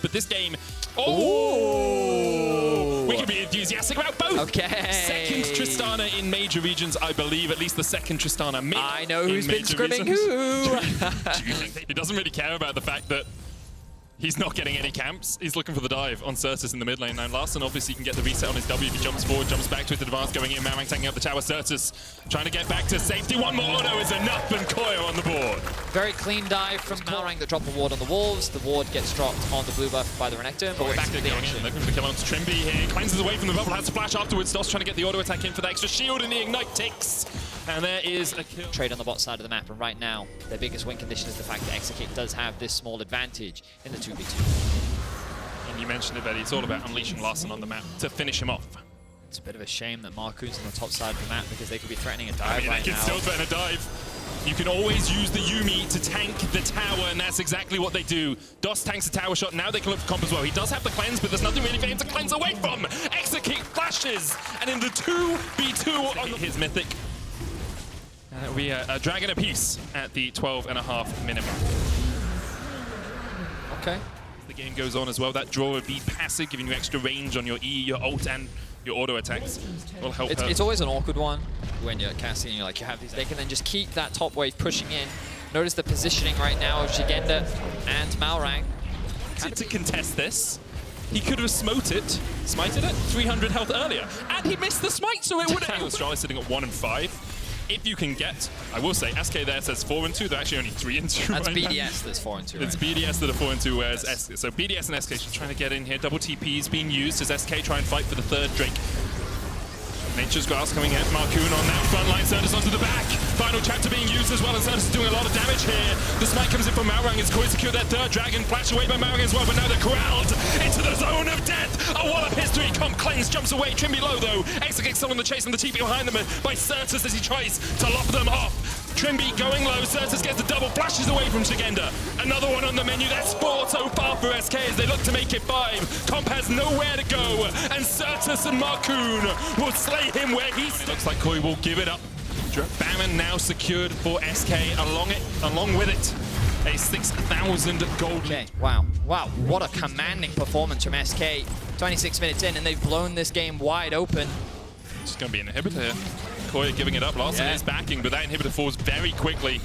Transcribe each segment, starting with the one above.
But this game, we can be enthusiastic about both. Okay. Second Tristana in major regions, I believe. At least the second Tristana mid. I know who's been scrimming who. He doesn't really care about the fact that he's not getting any camps. He's looking for the dive on Certus in the mid lane. Now Larson obviously can get the reset on his W if he jumps forward, jumps back to his advance, going in. Mamang taking up the tower. Certus trying to get back to safety. One more auto is enough, and Koyo on the board. Very clean dive from Malrang that dropped the ward on the wolves. The ward gets dropped on the blue buff by the Renekton, but we're back to the action. Looking for the kill on Trimby here. Cleanses away from the bubble, has to flash afterwards. Doss trying to get the auto attack in for the extra shield, and the ignite ticks. And there is a kill. Trade on the bot side of the map, and right now, their biggest win condition is the fact that Execute does have this small advantage in the 2v2. And you mentioned it, Betty. It's all about unleashing Larson on the map to finish him off. It's a bit of a shame that Marcoon's on the top side of the map because they could be threatening a dive right now. They can still threaten a dive. You can always use the Yuumi to tank the tower, and that's exactly what they do. Doss tanks the tower shot. Now they can look for comp as well. He does have the cleanse, but there's nothing really for him to cleanse away from. Execute flashes, and in the 2v2 on his mythic. We are a dragon apiece at the 12.5 minute mark. Okay. As the game goes on as well, that draw would be passive, giving you extra range on your E, your ult, and your auto attacks. Will help her. It's always an awkward one when you're casting and you have these. They can then just keep that top wave pushing in. Notice the positioning right now of Shigenda and Malrang. To contest this, he could have smited it 300 health earlier, and he missed the smite, so it would have. Australia sitting at 1 and 5. If you can get, I will say, SK there says 4 and 2. They're actually only 3 and 2. That's right BDS now. that's 4 and 2. It's right? BDS that are 4 and 2, whereas SK. So BDS and SK just trying to get in here. Double TPs being used as SK try and fight for the third Drake. Nature's Grasp coming in. Marcoon on that front line. Certus onto the back. Final chapter being used as well, and Certus is doing a lot of damage here. The smite comes in from Malrang. It's Koi secure their third dragon. Flash away by Malrang as well, but now they're corralled into the zone of death. A wall of history. Comp cleanse jumps away. Trimby low though. Execute still on the chase, and the TP behind them by Certus as he tries to lop them off. Trimby going low. Certus gets the double. Flashes away from Shigenda. Another one on the menu. That's 4 so far for SK as they look to make it 5. Comp has nowhere to go, and Certus and Marcoon will slay him where he's. It looks like Koi will give it up. Bammon now secured for SK. Along with it, a 6,000 gold. Okay, wow, what a commanding performance from SK. 26 minutes in, and they've blown this game wide open. It's going to be an inhibitor here. Koi giving it up. Larson is backing, but that inhibitor falls very quickly.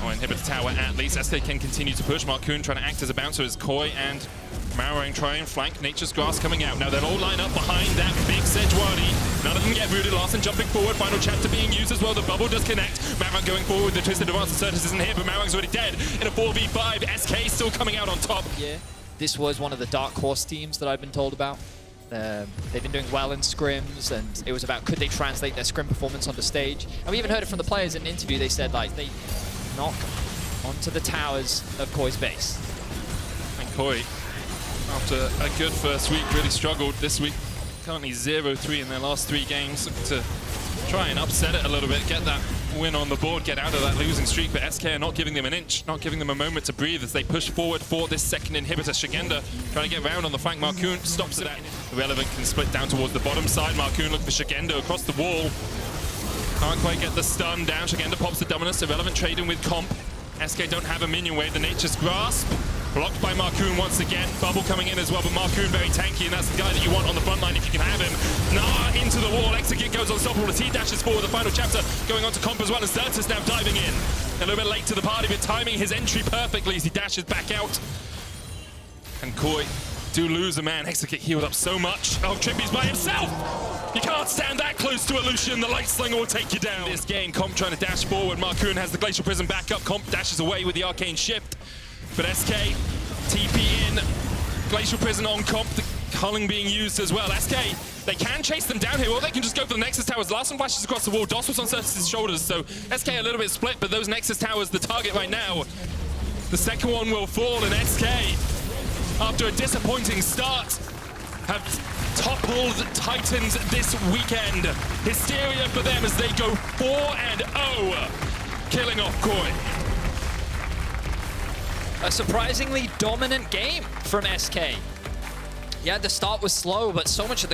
Oh, inhibitor tower at least. SK can continue to push. Marcoon trying to act as a bouncer as Koi and Malrang try and flank. Nature's Grasp coming out. Now they'll all line up behind that big Sejuani. None of them get rooted. Larson jumping forward. Final chapter being used as well. The bubble does connect. Malrang going forward. The twisted advance of Certus isn't here, but Malrang's already dead in a 4v5. SK still coming out on top. Yeah, this was one of the dark horse teams that I've been told about. They've been doing well in scrims, and it was about could they translate their scrim performance onto stage. And we even heard it from the players in an interview. They said like they knock onto the towers of Koi's base. And Koi, after a good first week, really struggled this week. Currently 0-3 in their last 3 games. Looking to try and upset it a little bit, get that win on the board, get out of that losing streak, but SK are not giving them an inch, not giving them a moment to breathe as they push forward for this second inhibitor. Shigenda trying to get round on the flank. Marcoon stops it. Irrelevant can split down towards the bottom side. Marcoon looking for Shigenda across the wall. Can't quite get the stun down. Shigenda pops the Dominus. Irrelevant trading with Comp. SK don't have a minion wave. The Nature's Grasp blocked by Marcoon once again. Bubble coming in as well, but Marcoon very tanky, and that's the guy that you want on the front line if you can have him. Nah, into the wall. Execute goes unstoppable as he dashes forward. The final chapter going on to Comp as well, and Certus now diving in. A little bit late to the party, but timing his entry perfectly as he dashes back out. And Koi do lose a man. Execute healed up so much. Oh, Trimby's by himself! You can't stand that close to Illusion. The Light Slinger will take you down. This game, Comp trying to dash forward. Marcoon has the Glacial Prism back up. Comp dashes away with the Arcane Shift. But SK, TP in. Glacial Prism on Comp. The culling being used as well. SK, they can chase them down here, or they can just go for the Nexus Towers. Larson flashes across the wall. Doss was on Certus' shoulders, so SK a little bit split, but those Nexus Towers, the target right now. The second one will fall, and SK, after a disappointing start, have toppled Titans this weekend. Hysteria for them as they go 4-0, killing off Koi. A surprisingly dominant game from SK. Yeah, the start was slow, but so much of the